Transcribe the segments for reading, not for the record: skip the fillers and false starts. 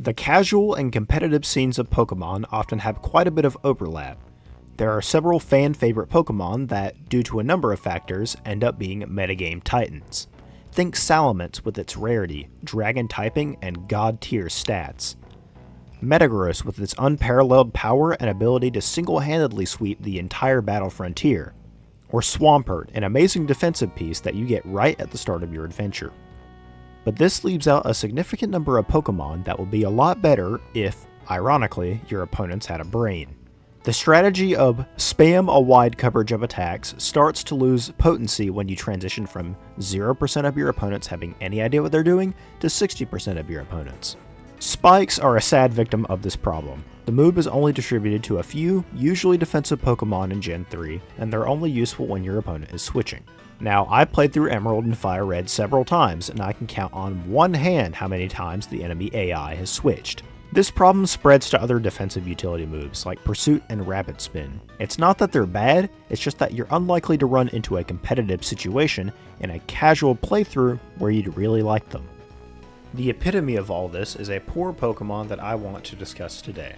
The casual and competitive scenes of Pokemon often have quite a bit of overlap. There are several fan-favorite Pokemon that, due to a number of factors, end up being metagame titans. Think Salamence with its rarity, dragon typing, and god-tier stats. Metagross with its unparalleled power and ability to single-handedly sweep the entire battle frontier. Or Swampert, an amazing defensive piece that you get right at the start of your adventure. But this leaves out a significant number of Pokemon that would be a lot better if, ironically, your opponents had a brain. The strategy of spam a wide coverage of attacks starts to lose potency when you transition from 0% of your opponents having any idea what they're doing to 60% of your opponents. Spikes are a sad victim of this problem. The move is only distributed to a few, usually defensive Pokemon in Gen 3, and they're only useful when your opponent is switching. Now, I played through Emerald and Fire Red several times, and I can count on one hand how many times the enemy AI has switched. This problem spreads to other defensive utility moves like Pursuit and Rapid Spin. It's not that they're bad, it's just that you're unlikely to run into a competitive situation in a casual playthrough where you'd really like them. The epitome of all this is a poor Pokemon that I want to discuss today.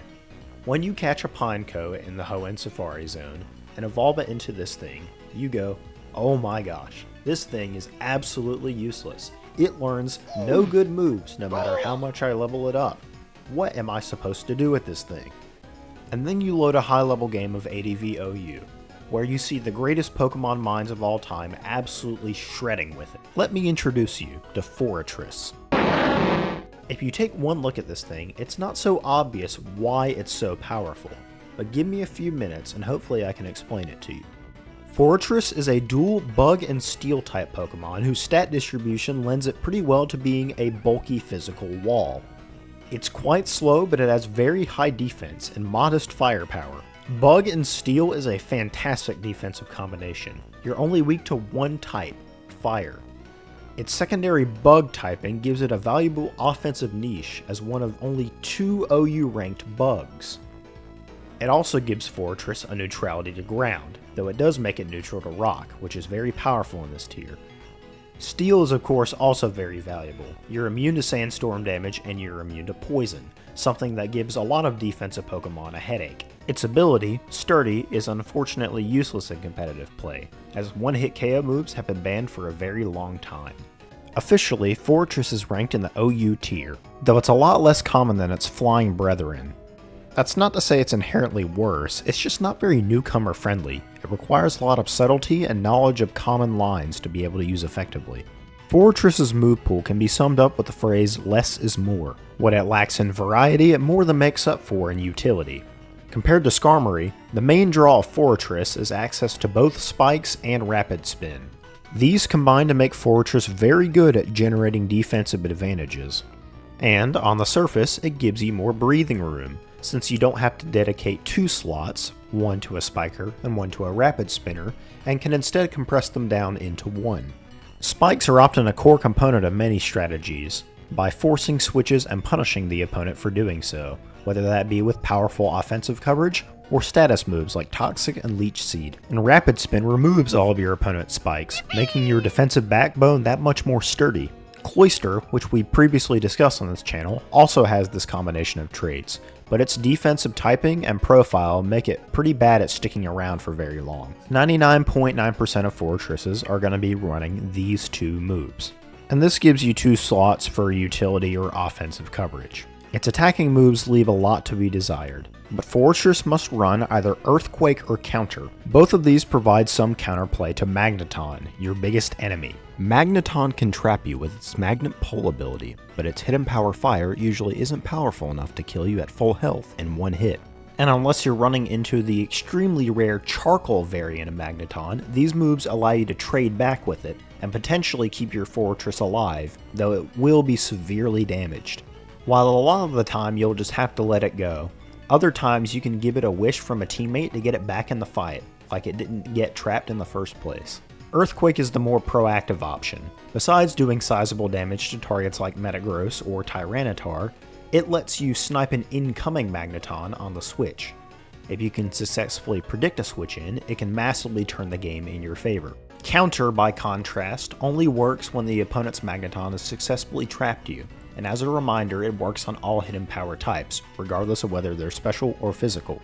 When you catch a Pineco in the Hoenn Safari Zone and evolve it into this thing, you go, oh my gosh, this thing is absolutely useless. It learns no good moves no matter how much I level it up. What am I supposed to do with this thing? And then you load a high-level game of ADV OU, where you see the greatest Pokemon minds of all time absolutely shredding with it. Let me introduce you to Forretress. If you take one look at this thing, it's not so obvious why it's so powerful, but give me a few minutes and hopefully I can explain it to you. Forretress is a dual Bug and Steel type Pokemon whose stat distribution lends it pretty well to being a bulky physical wall. It's quite slow, but it has very high defense and modest firepower. Bug and Steel is a fantastic defensive combination. You're only weak to one type, fire. Its secondary Bug typing gives it a valuable offensive niche as one of only 2 OU ranked bugs. It also gives Forretress a neutrality to ground, though it does make it neutral to rock, which is very powerful in this tier. Steel is of course also very valuable. You're immune to sandstorm damage and you're immune to poison, something that gives a lot of defensive Pokemon a headache. Its ability, Sturdy, is unfortunately useless in competitive play, as one-hit KO moves have been banned for a very long time. Officially, Forretress is ranked in the OU tier, though it's a lot less common than its flying brethren. That's not to say it's inherently worse, it's just not very newcomer friendly. It requires a lot of subtlety and knowledge of common lines to be able to use effectively. Forretress's move pool can be summed up with the phrase less is more. What it lacks in variety, it more than makes up for in utility. Compared to Skarmory, the main draw of Forretress is access to both Spikes and Rapid Spin. These combine to make Forretress very good at generating defensive advantages. And, on the surface, it gives you more breathing room, since you don't have to dedicate 2 slots, one to a Spiker and one to a Rapid Spinner, and can instead compress them down into one. Spikes are often a core component of many strategies, by forcing switches and punishing the opponent for doing so, whether that be with powerful offensive coverage or status moves like Toxic and Leech Seed. And Rapid Spin removes all of your opponent's spikes, making your defensive backbone that much more sturdy. Cloyster, which we previously discussed on this channel, also has this combination of traits, but its defensive typing and profile make it pretty bad at sticking around for very long. 99.9% of Forretresses are going to be running these 2 moves, and this gives you 2 slots for utility or offensive coverage. Its attacking moves leave a lot to be desired, but Forretress must run either Earthquake or Counter. Both of these provide some counterplay to Magneton, your biggest enemy. Magneton can trap you with its Magnet Pull ability, but its hidden power Fire usually isn't powerful enough to kill you at full health in one hit. And unless you're running into the extremely rare Charcoal variant of Magneton, these moves allow you to trade back with it, and potentially keep your Forretress alive, though it will be severely damaged. While a lot of the time you'll just have to let it go, other times you can give it a wish from a teammate to get it back in the fight, like it didn't get trapped in the first place. Earthquake is the more proactive option. Besides doing sizable damage to targets like Metagross or Tyranitar, it lets you snipe an incoming Magneton on the switch. If you can successfully predict a switch in, it can massively turn the game in your favor. Counter, by contrast, only works when the opponent's Magneton has successfully trapped you. and as a reminder, it works on all hidden power types, regardless of whether they're special or physical.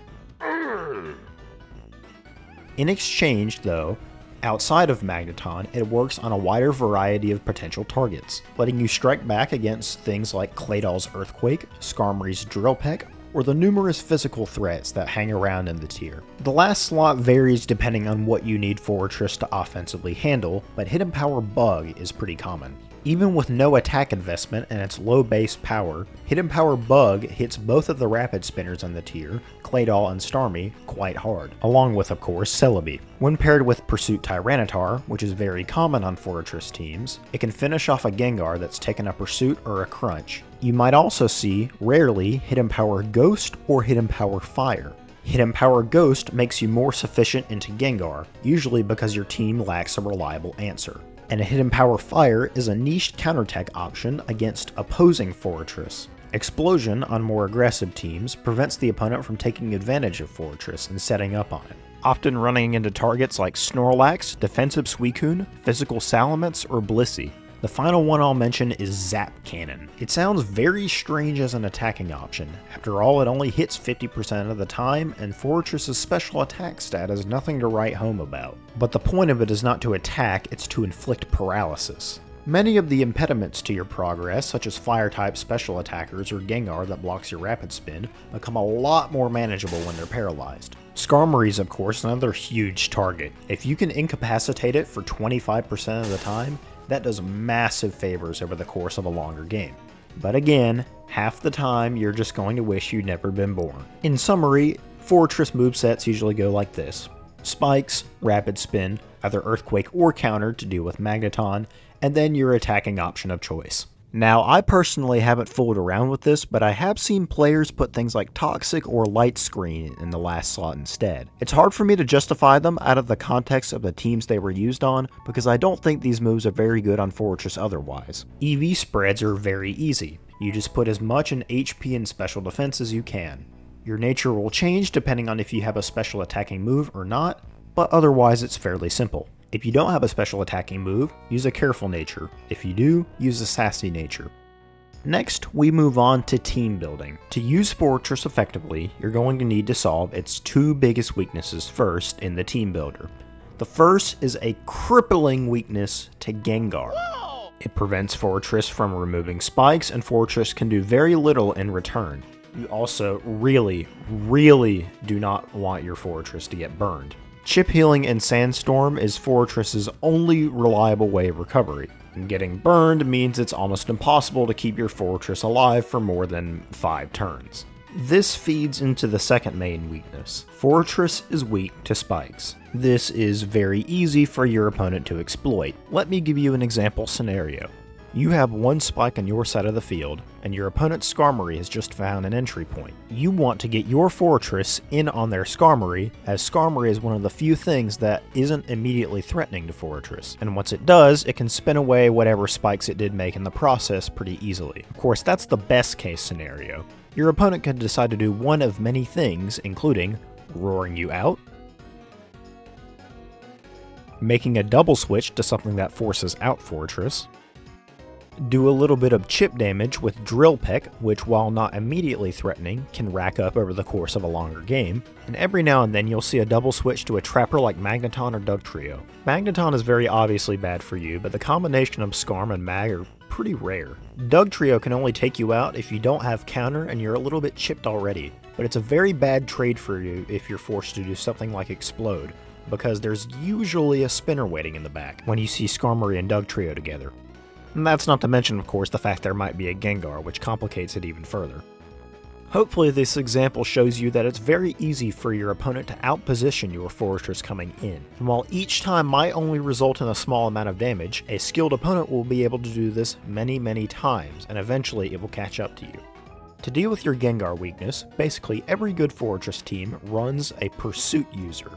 In exchange, though, outside of Magneton, it works on a wider variety of potential targets, letting you strike back against things like Claydol's Earthquake, Skarmory's Drill Peck, or the numerous physical threats that hang around in the tier. The last slot varies depending on what you need Forretress to offensively handle, but Hidden Power Bug is pretty common. Even with no attack investment and its low base power, Hidden Power Bug hits both of the rapid spinners on the tier, Claydol and Starmie, quite hard, along with, of course, Celebi. When paired with Pursuit Tyranitar, which is very common on Forretress teams, it can finish off a Gengar that's taken a Pursuit or a Crunch. You might also see, rarely, Hidden Power Ghost or Hidden Power Fire. Hidden Power Ghost makes you more sufficient into Gengar, usually because your team lacks a reliable answer. And a Hidden Power Fire is a niched counterattack option against opposing Forretress. Explosion on more aggressive teams prevents the opponent from taking advantage of Forretress and setting up on it, often running into targets like Snorlax, Defensive Suicune, Physical Salamence, or Blissey. The final one I'll mention is Zap Cannon. It sounds very strange as an attacking option. After all, it only hits 50% of the time, and Forretress's special attack stat is nothing to write home about. But the point of it is not to attack, it's to inflict paralysis. Many of the impediments to your progress, such as Fire-type special attackers or Gengar that blocks your Rapid Spin, become a lot more manageable when they're paralyzed. Skarmory is, of course, another huge target. If you can incapacitate it for 25% of the time, that does massive favors over the course of a longer game. But again, half the time you're just going to wish you'd never been born. In summary, Forretress movesets usually go like this: Spikes, Rapid Spin, either Earthquake or Counter to deal with Magneton, and then your attacking option of choice. Now, I personally haven't fooled around with this, but I have seen players put things like Toxic or Light Screen in the last slot instead. It's hard for me to justify them out of the context of the teams they were used on, because I don't think these moves are very good on Forretress otherwise. EV spreads are very easy. You just put as much in HP and special defense as you can. Your nature will change depending on if you have a special attacking move or not, but otherwise it's fairly simple. If you don't have a special attacking move, use a careful nature. If you do, use a sassy nature. Next, we move on to team building. To use Forretress effectively, you're going to need to solve its two biggest weaknesses first in the team builder. The first is a crippling weakness to Gengar. It prevents Forretress from removing spikes, and Forretress can do very little in return. You also really do not want your Forretress to get burned. Chip healing in Sandstorm is Forretress's only reliable way of recovery, and getting burned means it's almost impossible to keep your Forretress alive for more than 5 turns. This feeds into the second main weakness. Forretress is weak to spikes. This is very easy for your opponent to exploit. Let me give you an example scenario. You have one spike on your side of the field, and your opponent's Skarmory has just found an entry point. You want to get your Forretress in on their Skarmory, as Skarmory is one of the few things that isn't immediately threatening to Forretress, and once it does, it can spin away whatever spikes it did make in the process pretty easily. Of course, that's the best case scenario. Your opponent could decide to do one of many things, including roaring you out, making a double switch to something that forces out Forretress, do a little bit of chip damage with Drill Peck, which while not immediately threatening, can rack up over the course of a longer game, and every now and then you'll see a double switch to a trapper like Magneton or Dugtrio. Magneton is very obviously bad for you, but the combination of Skarm and Mag are pretty rare. Dugtrio can only take you out if you don't have counter and you're a little bit chipped already, but it's a very bad trade for you if you're forced to do something like Explode, because there's usually a spinner waiting in the back when you see Skarmory and Dugtrio together. And that's not to mention, of course, the fact there might be a Gengar, which complicates it even further. Hopefully this example shows you that it's very easy for your opponent to outposition your Forretress coming in. And while each time might only result in a small amount of damage, a skilled opponent will be able to do this many times, and eventually it will catch up to you. To deal with your Gengar weakness, basically every good Forretress team runs a Pursuit user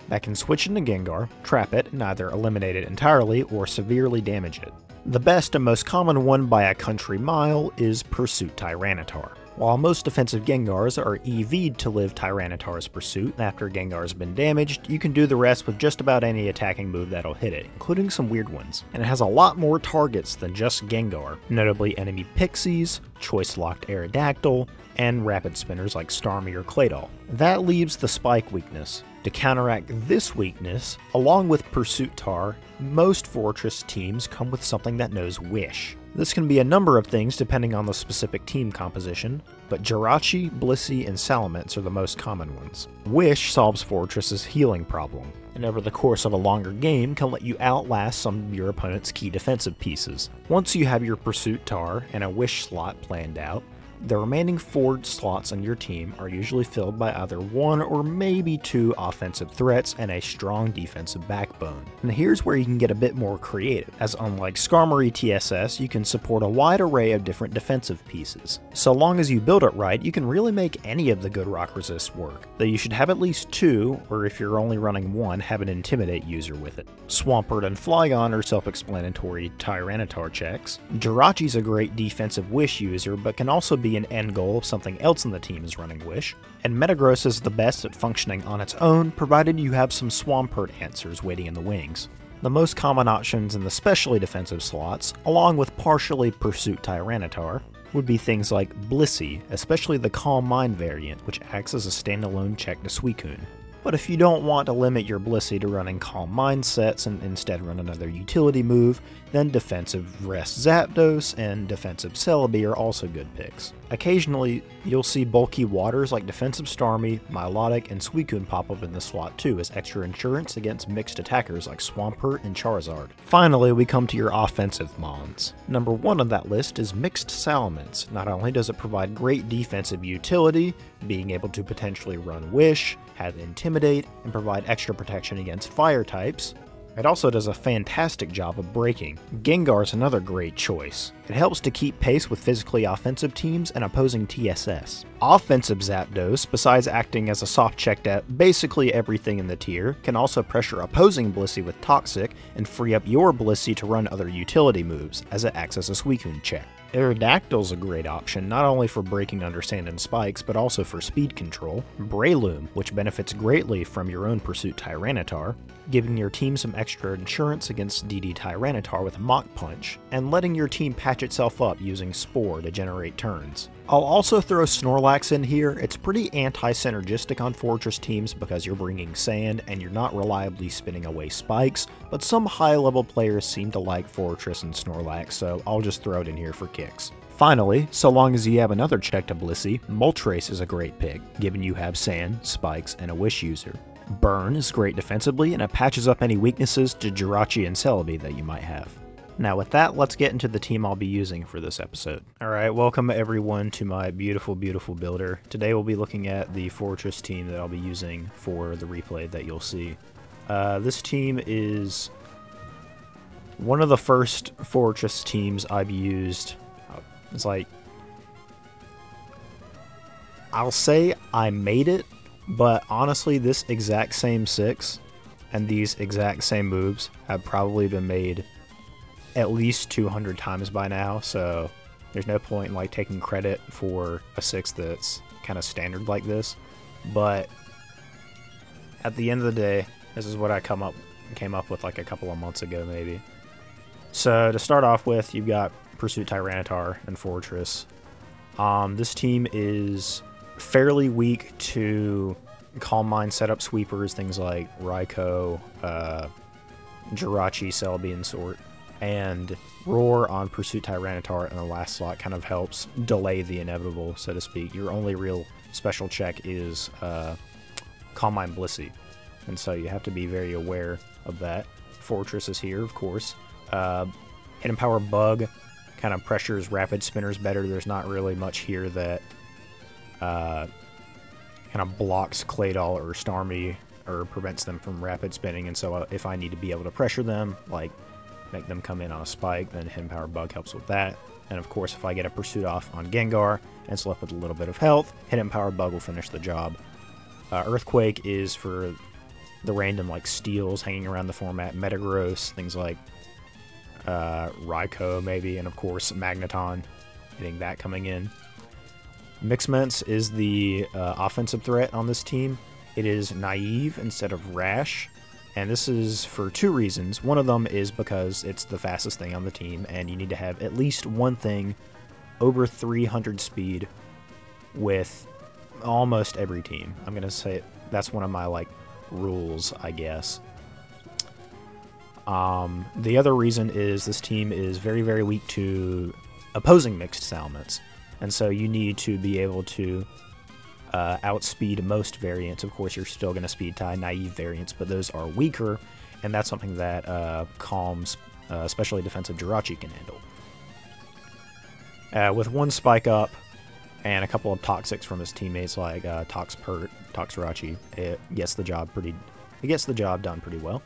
that can switch into Gengar, trap it, and either eliminate it entirely or severely damage it. The best and most common one by a country mile is Pursuit Tyranitar. While most defensive Gengars are EV'd to live Tyranitar's pursuit after Gengar's been damaged, you can do the rest with just about any attacking move that'll hit it, including some weird ones. And it has a lot more targets than just Gengar, notably enemy Pixies, choice-locked Aerodactyl, and rapid spinners like Starmie or Claydol. That leaves the Spike weakness. To counteract this weakness, along with Pursuit Tar, most Forretress teams come with something that knows Wish. This can be a number of things depending on the specific team composition, but Jirachi, Blissey, and Salamence are the most common ones. Wish solves Forretress's healing problem, and over the course of a longer game can let you outlast some of your opponent's key defensive pieces. Once you have your Pursuit Tar and a Wish slot planned out, the remaining 4 slots on your team are usually filled by either 1 or maybe 2 offensive threats and a strong defensive backbone. And here's where you can get a bit more creative, as unlike Skarmory TSS, you can support a wide array of different defensive pieces. So long as you build it right, you can really make any of the good rock resists work, though you should have at least 2, or if you're only running 1, have an Intimidate user with it. Swampert and Flygon are self-explanatory Tyranitar checks. Jirachi's a great defensive Wish user, but can also be an end goal if something else in the team is running Wish, and Metagross is the best at functioning on its own, provided you have some Swampert answers waiting in the wings. The most common options in the specially defensive slots, along with partially Pursuit Tyranitar, would be things like Blissey, especially the Calm Mind variant, which acts as a standalone check to Suicune. But if you don't want to limit your Blissey to running Calm Mind sets and instead run another utility move, then defensive Rest Zapdos and defensive Celebi are also good picks. Occasionally, you'll see bulky waters like defensive Starmie, Milotic, and Suicune pop up in the slot too as extra insurance against mixed attackers like Swampert and Charizard. Finally, we come to your offensive Mons. Number 1 on that list is Mixed Salamence. Not only does it provide great defensive utility, being able to potentially run Wish, have Intimidate, and provide extra protection against fire types, it also does a fantastic job of breaking. Gengar is another great choice. It helps to keep pace with physically offensive teams and opposing TSS. Offensive Zapdos, besides acting as a soft check at basically everything in the tier, can also pressure opposing Blissey with Toxic and free up your Blissey to run other utility moves, as it acts as a Suicune check. Aerodactyl's a great option, not only for breaking under sand and spikes, but also for speed control. Breloom, which benefits greatly from your own Pursuit Tyranitar, giving your team some extra insurance against DD Tyranitar with Mach Punch, and letting your team patch itself up using Spore to generate turns. I'll also throw Snorlax in here. It's pretty anti-synergistic on Forretress teams because you're bringing sand and you're not reliably spinning away spikes, but some high-level players seem to like Forretress and Snorlax, so I'll just throw it in here for kicks. Finally, so long as you have another check to Blissey, Moltres is a great pick, given you have sand, spikes, and a Wish user. Burn is great defensively, and it patches up any weaknesses to Jirachi and Celebi that you might have. Now with that, let's get into the team I'll be using for this episode. Alright, welcome everyone to my beautiful, beautiful builder. Today we'll be looking at the Forretress team that I'll be using for the replay that you'll see. This team is one of the first Forretress teams I've used. It's like, I'll say I made it, but honestly this exact same 6 and these exact same moves have probably been made at least 200 times by now, so there's no point in like taking credit for a 6 that's kind of standard like this. But at the end of the day, this is what I came up with like a couple of months ago maybe. So to start off with, you've got Pursuit Tyranitar and Forretress. This team is fairly weak to Calm Mind setup sweepers, things like Raikou, Jirachi, Celebi, and sort. And Roar on Pursuit Tyranitar in the last slot kind of helps delay the inevitable, so to speak. Your only real special check is Calm Mind Blissey, and so you have to be very aware of that. Forretress is here, of course. Hidden Power Bug kind of pressures Rapid Spinners better. There's not really much here that kind of blocks Claydol or Starmie or prevents them from rapid spinning, and so if I need to be able to pressure them, like make them come in on a spike, then Hidden Power Bug helps with that. And of course, if I get a Pursuit off on Gengar and it's left with a little bit of health, Hidden Power Bug will finish the job. Earthquake is for the random like steals hanging around the format, Metagross, things like Raikou maybe, and of course Magneton, getting that coming in. Mixments is the offensive threat on this team. It is naive instead of rash, and this is for two reasons. One of them is because it's the fastest thing on the team, and you need to have at least one thing over 300 speed with almost every team. I'm going to say that's one of my, like, rules, I guess. The other reason is this team is very, very weak to opposing mixed salments, and so you need to be able to outspeed most variants. Of course, you're still going to speed tie naive variants, but those are weaker, and that's something that Calm's especially defensive Jirachi can handle. With one spike up and a couple of toxics from his teammates like Tox Pert, Tox Jirachi, it gets the job done pretty well.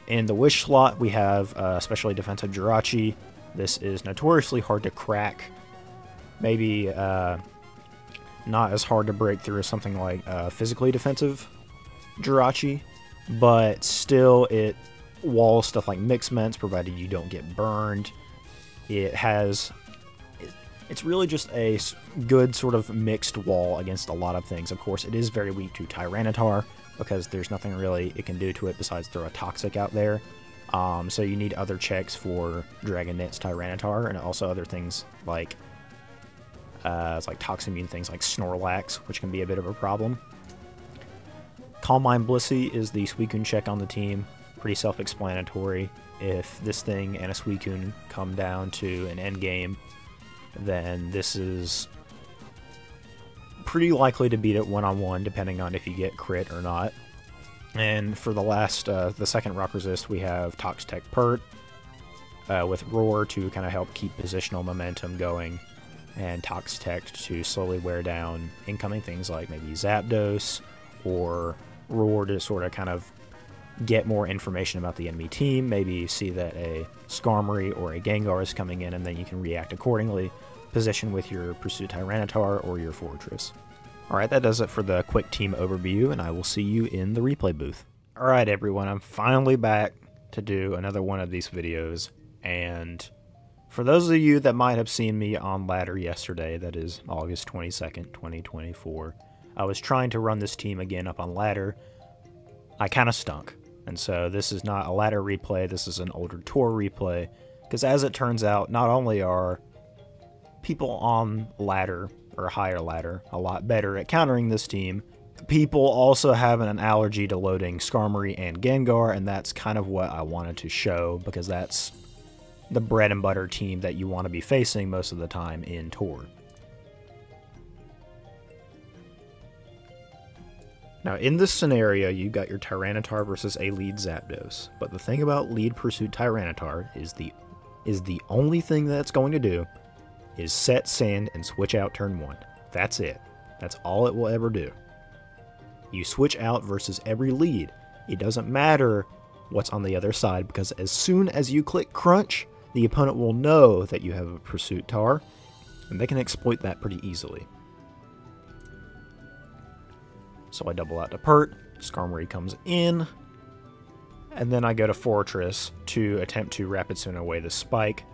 In the wish slot, we have especially defensive Jirachi. This is notoriously hard to crack. Maybe not as hard to break through as something like physically defensive Jirachi, but still it walls stuff like Mixments, provided you don't get burned. It's really just a good sort of mixed wall against a lot of things. Of course, it is very weak to Tyranitar, because there's nothing really it can do to it besides throw a Toxic out there. So you need other checks for Dragonet's Tyranitar, and also other things like it's like Toximmune things like Snorlax, which can be a bit of a problem. Calm Mind Blissey is the Suicune check on the team. Pretty self-explanatory. If this thing and a Suicune come down to an endgame, then this is pretty likely to beat it one-on-one, depending on if you get crit or not. And for the second Rock Resist, we have Tox Tech Pert with Roar to kind of help keep positional momentum going, and Tox Tech to slowly wear down incoming things like maybe Zapdos, or Roar to sort of kind of get more information about the enemy team, maybe see that a Skarmory or a Gengar is coming in, and then you can react accordingly, position with your Pursuit Tyranitar or your Forretress. Alright, that does it for the quick team overview, and I will see you in the replay booth. Alright everyone, I'm finally back to do another one of these videos, and for those of you that might have seen me on ladder yesterday, that is August 22nd, 2024, I was trying to run this team again up on ladder. I kind of stunk, and so this is not a ladder replay, this is an older tour replay, because as it turns out, not only are people on ladder, or higher ladder, a lot better at countering this team, people also have an allergy to loading Skarmory and Gengar, and that's kind of what I wanted to show, because that's the bread and butter team that you want to be facing most of the time in Tour. Now, in this scenario, you've got your Tyranitar versus a lead Zapdos, but the thing about lead Pursuit Tyranitar is the only thing that's going to do is set sand and switch out turn 1. That's it. That's all it will ever do. You switch out versus every lead. It doesn't matter what's on the other side, because as soon as you click Crunch, the opponent will know that you have a Pursuit Tar, and they can exploit that pretty easily. So I double out to Pert, Skarmory comes in, and then I go to Forretress to attempt to Rapid Spin away the spike.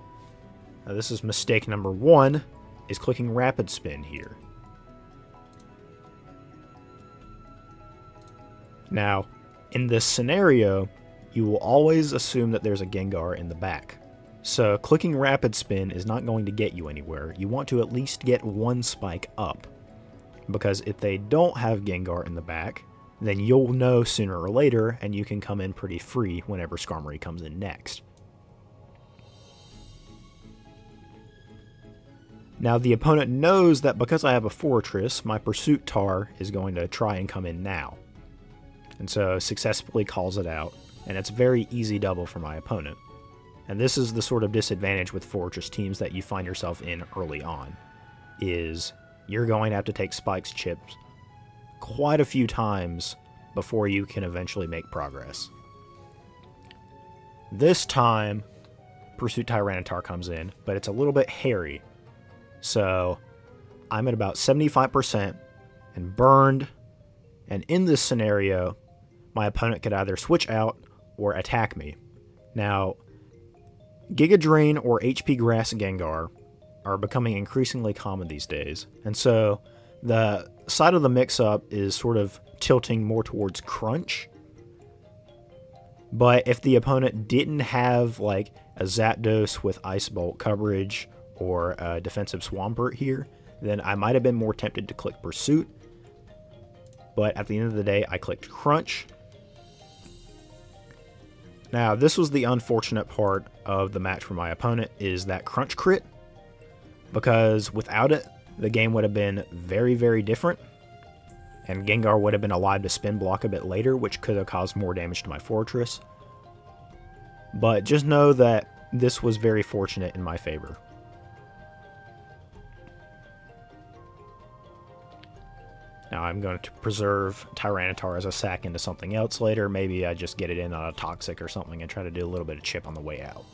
Now this is mistake number 1, is clicking Rapid Spin here. Now, in this scenario, you will always assume that there's a Gengar in the back. So clicking Rapid Spin is not going to get you anywhere. You want to at least get one spike up, because if they don't have Gengar in the back, then you'll know sooner or later, and you can come in pretty free whenever Skarmory comes in next. Now, the opponent knows that because I have a Forretress, my Pursuit Tar is going to try and come in now. And so successfully calls it out, and it's a very easy double for my opponent. And this is the sort of disadvantage with Forretress teams that you find yourself in early on, is you're going to have to take Spike's chips quite a few times before you can eventually make progress. This time, Pursuit Tyranitar comes in, but it's a little bit hairy. So I'm at about 75% and burned, and in this scenario, my opponent could either switch out or attack me. Now, Giga Drain or HP Grass Gengar are becoming increasingly common these days. And so the side of the mix-up is sort of tilting more towards crunch. But if the opponent didn't have like a Zapdos with Ice Bolt coverage or a defensive Swampert here, then I might have been more tempted to click Pursuit. But at the end of the day, I clicked Crunch. Now, this was the unfortunate part of the match for my opponent, is that Crunch crit. Because without it, the game would have been very, very different. And Gengar would have been alive to spin block a bit later, which could have caused more damage to my Forretress. But just know that this was very fortunate in my favor. Now I'm going to preserve Tyranitar as a sack into something else later. Maybe I just get it in on a Toxic or something and try to do a little bit of chip on the way out.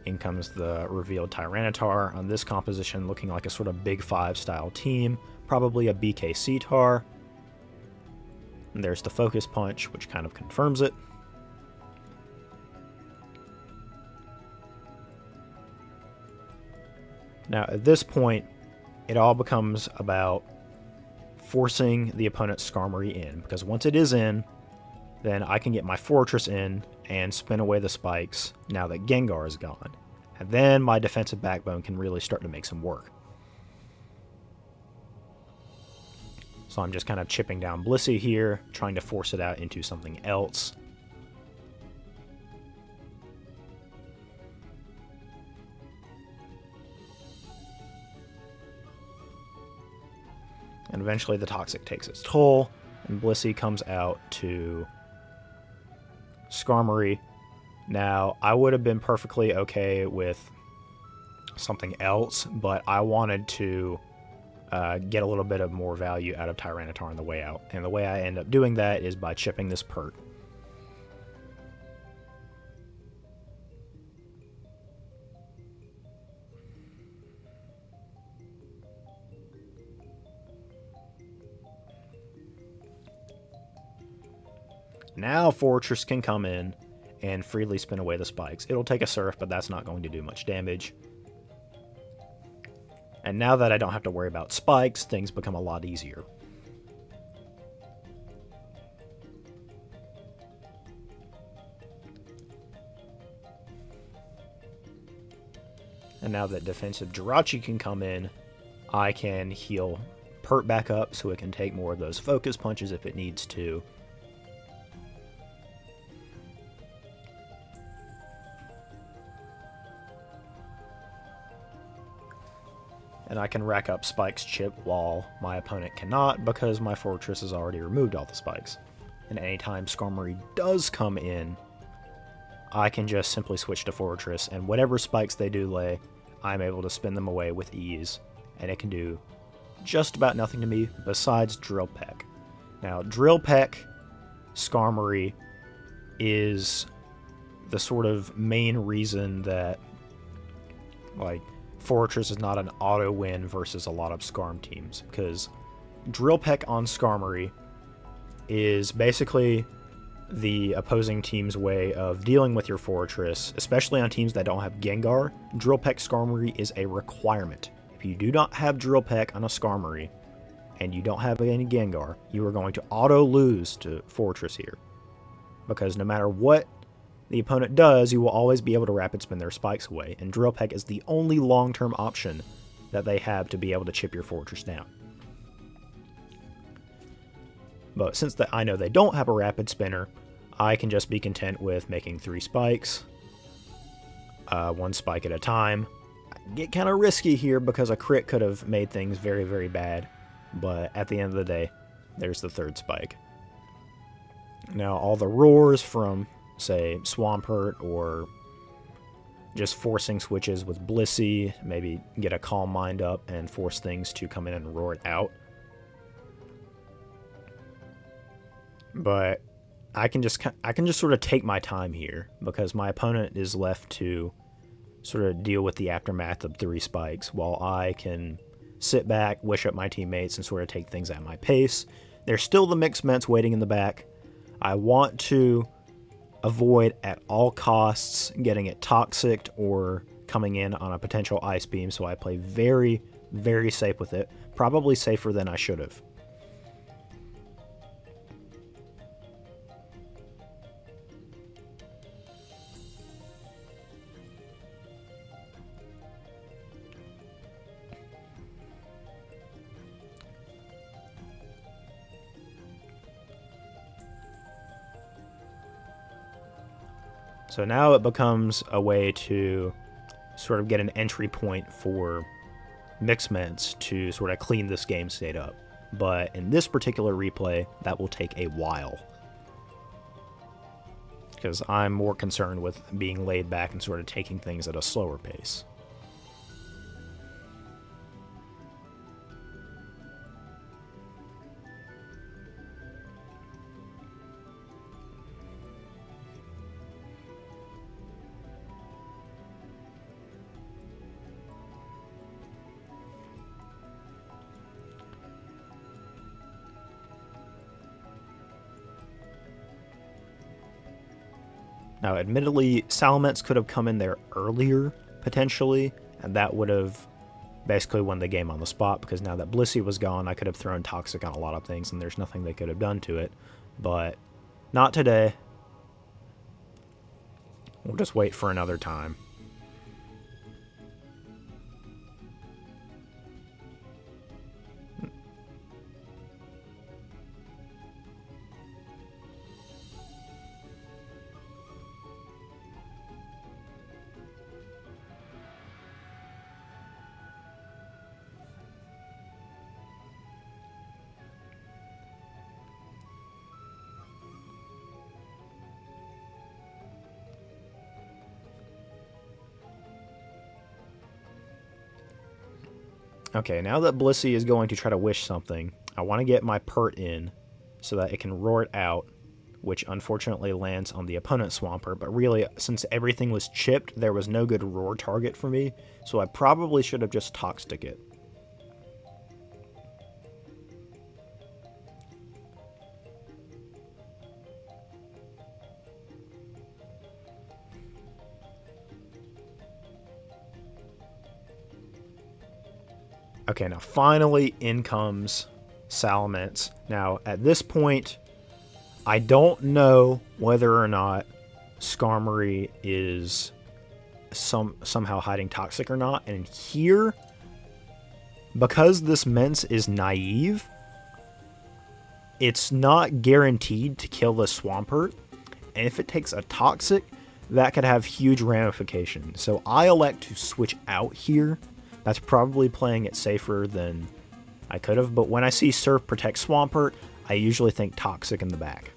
In comes the revealed Tyranitar on this composition, looking like a sort of Big 5 style team. Probably a BKC Tar. And there's the Focus Punch, which kind of confirms it. Now, at this point, it all becomes about forcing the opponent's Skarmory in, because once it is in, then I can get my Forretress in and spin away the spikes now that Gengar is gone. And then my defensive backbone can really start to make some work. So I'm just kind of chipping down Blissey here, trying to force it out into something else. And eventually the Toxic takes its toll, and Blissey comes out to Skarmory. Now, I would have been perfectly okay with something else, but I wanted to get a little bit of more value out of Tyranitar on the way out. And the way I end up doing that is by chipping this Pert. Now Forretress can come in and freely spin away the spikes. It'll take a Surf, but that's not going to do much damage. And now that I don't have to worry about spikes, things become a lot easier. And now that defensive Jirachi can come in, I can heal Pert back up so it can take more of those Focus Punches if it needs to. And I can rack up Spikes chip while my opponent cannot, because my Forretress has already removed all the spikes. And anytime Skarmory does come in, I can just simply switch to Forretress, and whatever spikes they do lay, I'm able to spin them away with ease. And it can do just about nothing to me besides Drill Peck. Now, Drill Peck Skarmory is the sort of main reason that, like, Forretress is not an auto win versus a lot of Skarm teams, because Drill Peck on Skarmory is basically the opposing team's way of dealing with your Forretress, especially on teams that don't have Gengar. Drill Peck Skarmory is a requirement. If you do not have Drill Peck on a Skarmory, and you don't have any Gengar, you are going to auto lose to Forretress here, because no matter what the opponent does, you will always be able to rapid spin their spikes away, and Drill Peck is the only long-term option that they have to be able to chip your Forretress down. But since I know they don't have a rapid spinner, I can just be content with making 3 spikes, 1 spike at a time. Get kind of risky here because a crit could have made things very, very bad, but at the end of the day, there's the 3rd spike. Now, all the roars from, say, Swampert, or just forcing switches with Blissey, maybe get a Calm Mind up and force things to come in and roar it out. But I can just sort of take my time here, because my opponent is left to sort of deal with the aftermath of 3 spikes, while I can sit back, wish up my teammates, and sort of take things at my pace. There's still the Mixed Ments waiting in the back. I want to avoid at all costs getting it toxic or coming in on a potential ice beam, so I play very, very safe with it. Probably safer than I should have. So now it becomes a way to sort of get an entry point for Mixments to sort of clean this game state up. But in this particular replay, that will take a while. Because I'm more concerned with being laid back and sort of taking things at a slower pace. Now, admittedly, Salamence could have come in there earlier, potentially, and that would have basically won the game on the spot, because now that Blissey was gone, I could have thrown Toxic on a lot of things, and there's nothing they could have done to it. But not today. We'll just wait for another time. Okay, now that Blissey is going to try to wish something, I want to get my Pert in so that it can roar it out, which unfortunately lands on the opponent's Swampert, but really, since everything was chipped, there was no good roar target for me, so I probably should have just Toxic it. Okay, now finally in comes Salamence. Now, at this point, I don't know whether or not Skarmory is somehow hiding Toxic or not. And here, because this Mence is naive, it's not guaranteed to kill the Swampert. And if it takes a Toxic, that could have huge ramifications. So I elect to switch out here. That's probably playing it safer than I could have, but when I see Surf protect Swampert, I usually think Toxic in the back.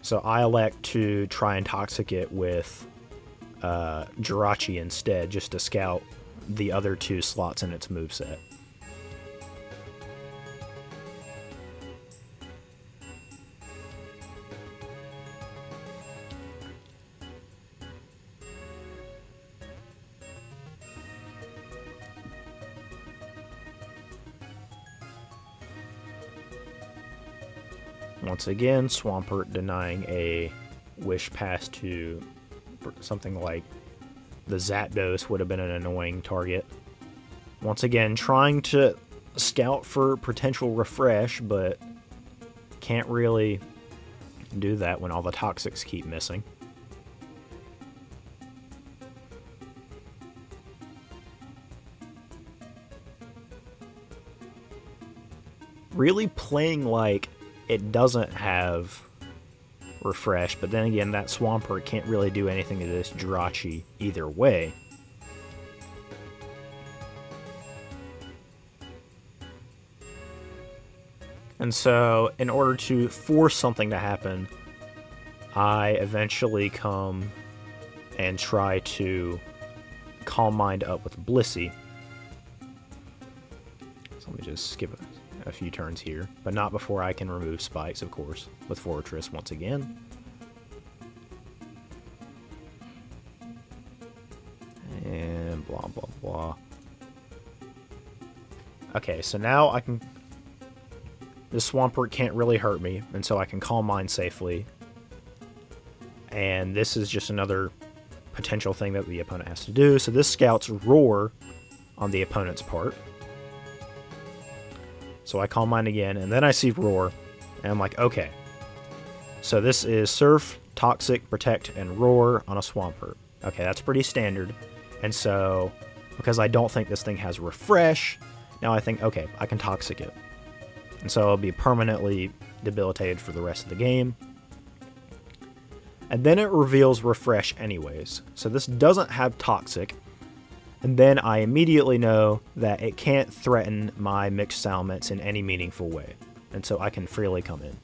So I elect to try and Toxic it with Jirachi instead, just to scout the other two slots in its moveset. Once again, Swampert denying a wish pass to something like the Zapdos would have been an annoying target. Once again, trying to scout for potential refresh, but can't really do that when all the Toxics keep missing. Really playing like it doesn't have refresh, but then again, that Swampert can't really do anything to this Jirachi either way. And so, in order to force something to happen, I eventually come and try to Calm Mind up with Blissey. So let me just skip a few turns here, but not before I can remove spikes, of course, with Forretress once again. And blah, blah, blah. Okay, so now I can This Swampert can't really hurt me, and so I can calm mine safely. And this is just another potential thing that the opponent has to do. So this scouts Roar on the opponent's part. So I calm mine again, and then I see Roar, and I'm like, okay. So this is Surf, Toxic, Protect, and Roar on a Swampert. Okay, that's pretty standard. And so, because I don't think this thing has Refresh, now I think, okay, I can Toxic it. And so it'll be permanently debilitated for the rest of the game. And then it reveals Refresh anyways. So this doesn't have Toxic. And then I immediately know that it can't threaten my mixed Salamence in any meaningful way. And so I can freely come in.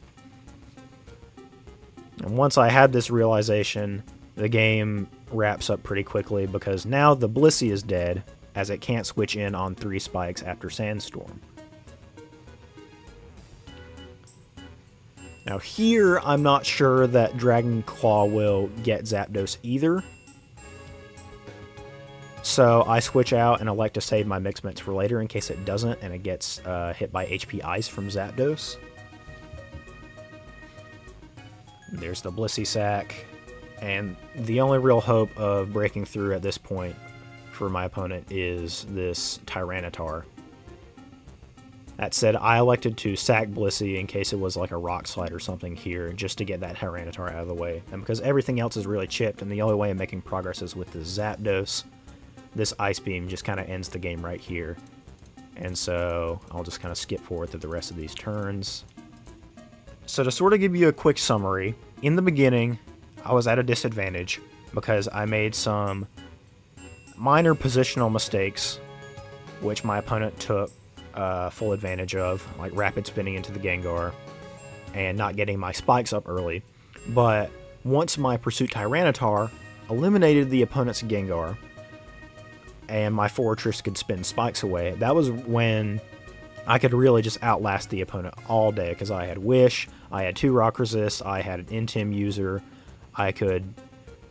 And once I had this realization, the game wraps up pretty quickly because now the Blissey is dead, as it can't switch in on 3 spikes after Sandstorm. Now here, I'm not sure that Dragon Claw will get Zapdos either. So I switch out and elect to save my Mixed Mets for later in case it doesn't and it gets hit by HP Ice from Zapdos. There's the Blissey Sack. And the only real hope of breaking through at this point for my opponent is this Tyranitar. That said, I elected to sack Blissey in case it was like a Rock Slide or something here, just to get that Tyranitar out of the way. And because everything else is really chipped, and the only way of making progress is with the Zapdos, this Ice Beam just kind of ends the game right here. And so I'll just kind of skip forward through the rest of these turns. So to sort of give you a quick summary, in the beginning, I was at a disadvantage because I made some minor positional mistakes, which my opponent took full advantage of, like rapid spinning into the Gengar and not getting my spikes up early. But once my Pursuit Tyranitar eliminated the opponent's Gengar and my Forretress could spin spikes away, that was when I could really just outlast the opponent all day because I had Wish, I had 2 Rock Resist, I had an Intim user, I could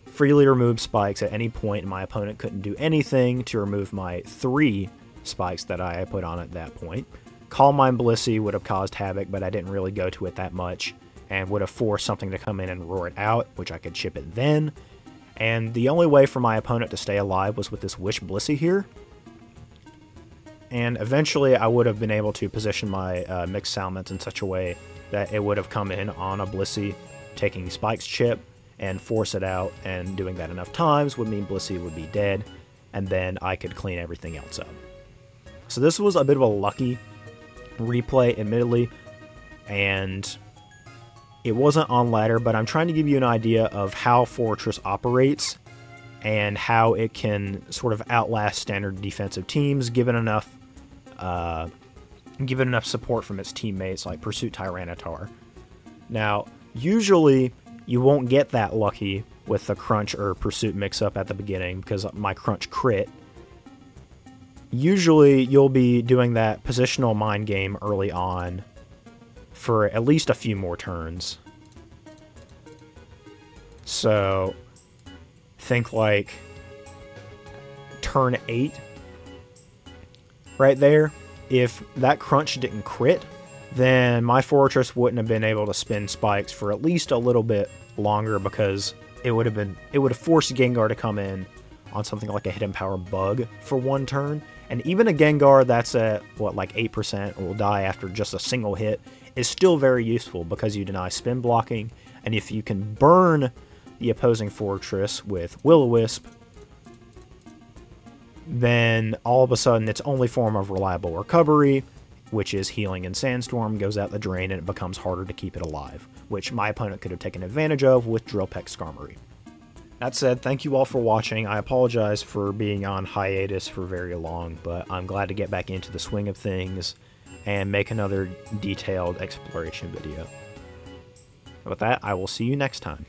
freely remove spikes at any point and my opponent couldn't do anything to remove my 3 spikes that I put on at that point. Calm Mind Blissey would have caused havoc, but I didn't really go to it that much, and would have forced something to come in and roar it out, which I could chip it then. And the only way for my opponent to stay alive was with this Wish Blissey here. And eventually I would have been able to position my mixed Salamence in such a way that it would have come in on a Blissey, taking Spike's chip, and force it out, and doing that enough times would mean Blissey would be dead, and then I could clean everything else up. So this was a bit of a lucky replay, admittedly, and it wasn't on ladder, but I'm trying to give you an idea of how Forretress operates and how it can sort of outlast standard defensive teams, given enough support from its teammates like Pursuit Tyranitar. Now, usually you won't get that lucky with the Crunch or Pursuit mix-up at the beginning because my Crunch crit. Usually you'll be doing that positional mind game early on for at least a few more turns. So think like turn 8 right there. If that Crunch didn't crit, then my Forretress wouldn't have been able to spin spikes for at least a little bit longer because it would have forced Gengar to come in on something like a Hidden Power Bug for 1 turn. And even a Gengar that's at, what, like 8% or will die after just a single hit is still very useful because you deny spin blocking. And if you can burn the opposing Forretress with Will-O-Wisp, then all of a sudden its only form of reliable recovery, which is healing and Sandstorm, goes out the drain and it becomes harder to keep it alive, which my opponent could have taken advantage of with Drill Peck Skarmory. That said, thank you all for watching. I apologize for being on hiatus for very long, but I'm glad to get back into the swing of things and make another detailed exploration video. With that, I will see you next time.